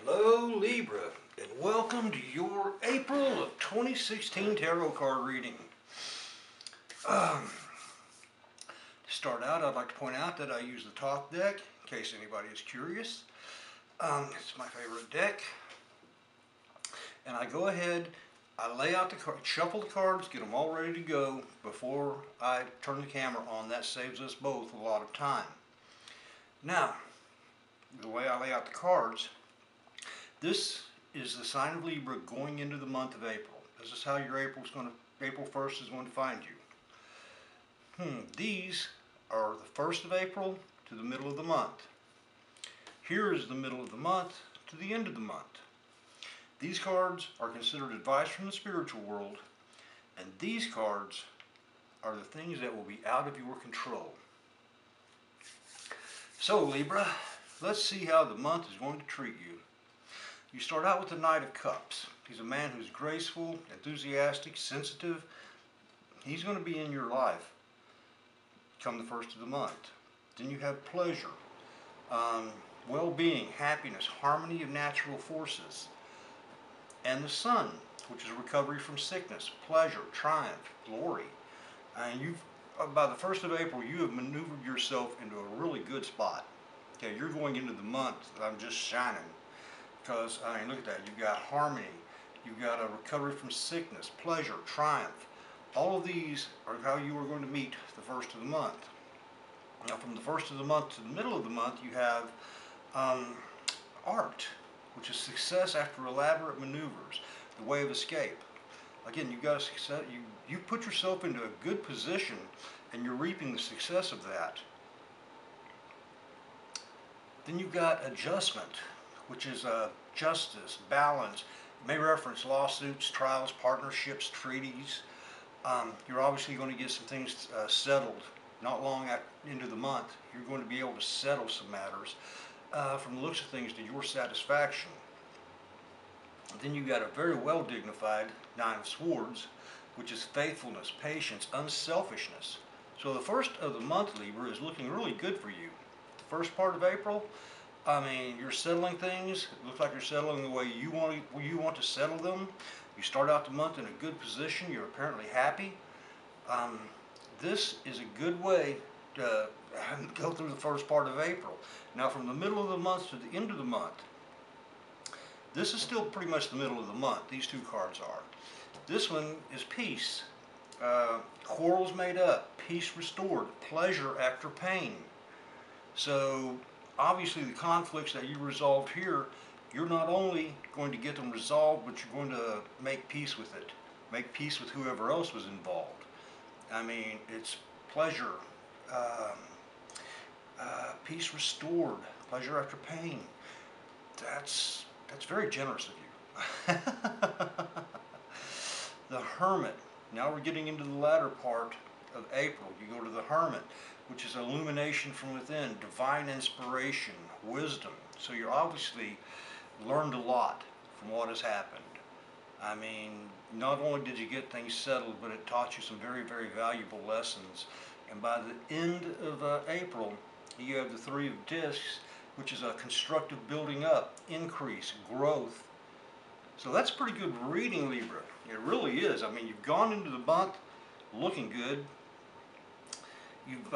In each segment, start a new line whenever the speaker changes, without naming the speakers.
Hello Libra, and welcome to your April of 2016 tarot card reading. To start out, I'd like to point out that I use the top deck, in case anybody is curious. It's my favorite deck. And I go ahead, I lay out the cards, shuffle the cards, get them all ready to go before I turn the camera on. That saves us both a lot of time. Now, the way I lay out the cards, this is the sign of Libra going into the month of April. This is how your April 1st is going to find you. These are the 1st of April to the middle of the month. Here is the middle of the month to the end of the month. These cards are considered advice from the spiritual world, and these cards are the things that will be out of your control. So Libra, let's see how the month is going to treat you. You start out with the Knight of Cups. He's a man who's graceful, enthusiastic, sensitive. He's going to be in your life come the 1st of the month. Then you have pleasure, well-being, happiness, harmony of natural forces. And the Sun, which is recovery from sickness, pleasure, triumph, glory. And by the 1st of April, you have maneuvered yourself into a really good spot. Okay, you're going into the month that I'm just shining. Because, look at that, you've got harmony, you've got a recovery from sickness, pleasure, triumph. All of these are how you are going to meet the 1st of the month. Now from the 1st of the month to the middle of the month, you have art, which is success after elaborate maneuvers, the way of escape. Again, you've got a success, you put yourself into a good position and you're reaping the success of that. Then you've got adjustment, which is justice, balance. It may reference lawsuits, trials, partnerships, treaties. You're obviously going to get some things settled. Not long into the month, you're going to be able to settle some matters from the looks of things to your satisfaction. And then you've got a very well dignified Nine of Swords, which is faithfulness, patience, unselfishness. So the 1st of the month, Libra, is looking really good for you. The first part of April, you're settling things. It looks like you're settling the way you want to settle them. You start out the month in a good position. You're apparently happy. This is a good way to go through the first part of April. Now from the middle of the month to the end of the month, this is still pretty much the middle of the month. These two cards are. This one is peace. Quarrels made up, peace restored, pleasure after pain. So obviously the conflicts that you resolved here, you're not only going to get them resolved, but you're going to make peace with it. Make peace with whoever else was involved. It's pleasure, peace restored, pleasure after pain. That's very generous of you. The Hermit. Now we're getting into the latter part of April. You go to the Hermit, which is illumination from within, divine inspiration, wisdom. So you're obviously learned a lot from what has happened. Not only did you get things settled, but it taught you some very, very valuable lessons. And by the end of April, you have the Three of Discs, which is a constructive building up, increase, growth. So that's pretty good reading, Libra. It really is. You've gone into the month looking good. You've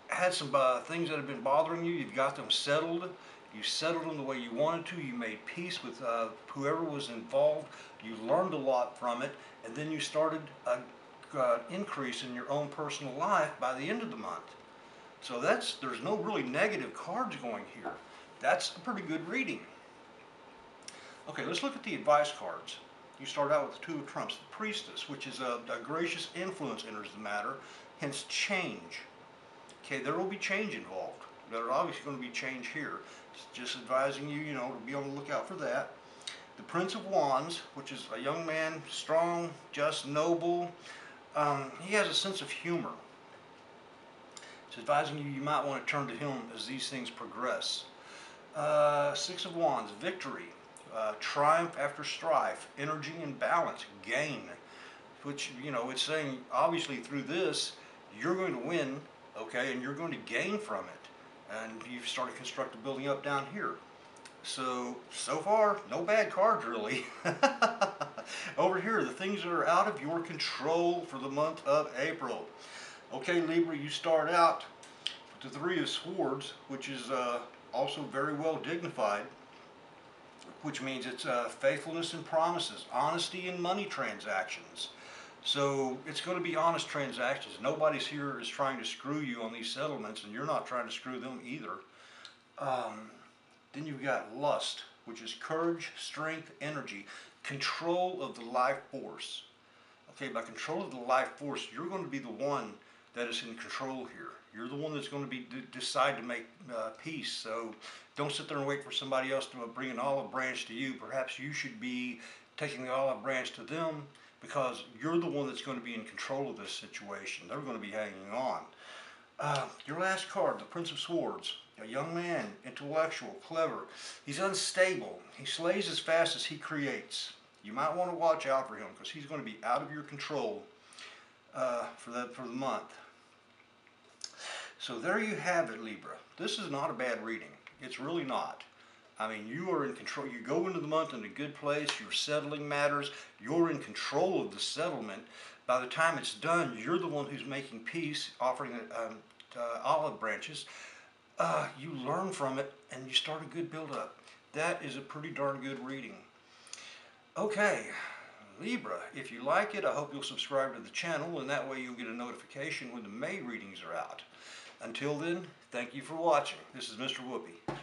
had some things that have been bothering you. You've got them settled. You settled them the way you wanted to. You made peace with whoever was involved. You learned a lot from it. And then you started an increase in your own personal life by the end of the month. So there's no really negative cards going here. That's a pretty good reading. Okay, let's look at the advice cards. You start out with the Two of Trumps, the Priestess, which is a gracious influence enters the matter, hence change. Okay, there will be change involved. There's obviously going to be change here. Just advising you, to be on the lookout for that. The Prince of Wands, which is a young man, strong, just, noble. He has a sense of humor. It's advising you might want to turn to him as these things progress. Six of Wands, victory, triumph after strife, energy and balance, gain. Which, it's saying, obviously through this, you're going to win, okay, and you're going to gain from it. And you've started constructive building up down here. So far, no bad cards really. Over here, the things that are out of your control for the month of April. Okay, Libra, you start out with the Three of Swords, which is also very well dignified, which means it's faithfulness and promises, honesty in money transactions. So it's going to be honest transactions. Nobody's here is trying to screw you on these settlements, and you're not trying to screw them either. Then you've got lust, which is courage, strength, energy, control of the life force. Okay, by control of the life force, you're going to be the one that is in control here. You're the one that's going to decide to make peace. So don't sit there and wait for somebody else to bring an olive branch to you. Perhaps you should be taking the olive branch to them, because you're the one that's going to be in control of this situation. They're going to be hanging on. Your last card, the Prince of Swords. A young man, intellectual, clever. He's unstable. He slays as fast as he creates. You might want to watch out for him, because he's going to be out of your control for the month. So there you have it, Libra. This is not a bad reading. It's really not. I mean, you are in control. You go into the month in a good place. You're settling matters. You're in control of the settlement. By the time it's done, you're the one who's making peace, offering olive branches. You learn from it, and you start a good build-up. That is a pretty darn good reading. Okay, Libra, if you like it, I hope you'll subscribe to the channel, and that way you'll get a notification when the May readings are out. Until then, thank you for watching. This is Mr. Whoopi.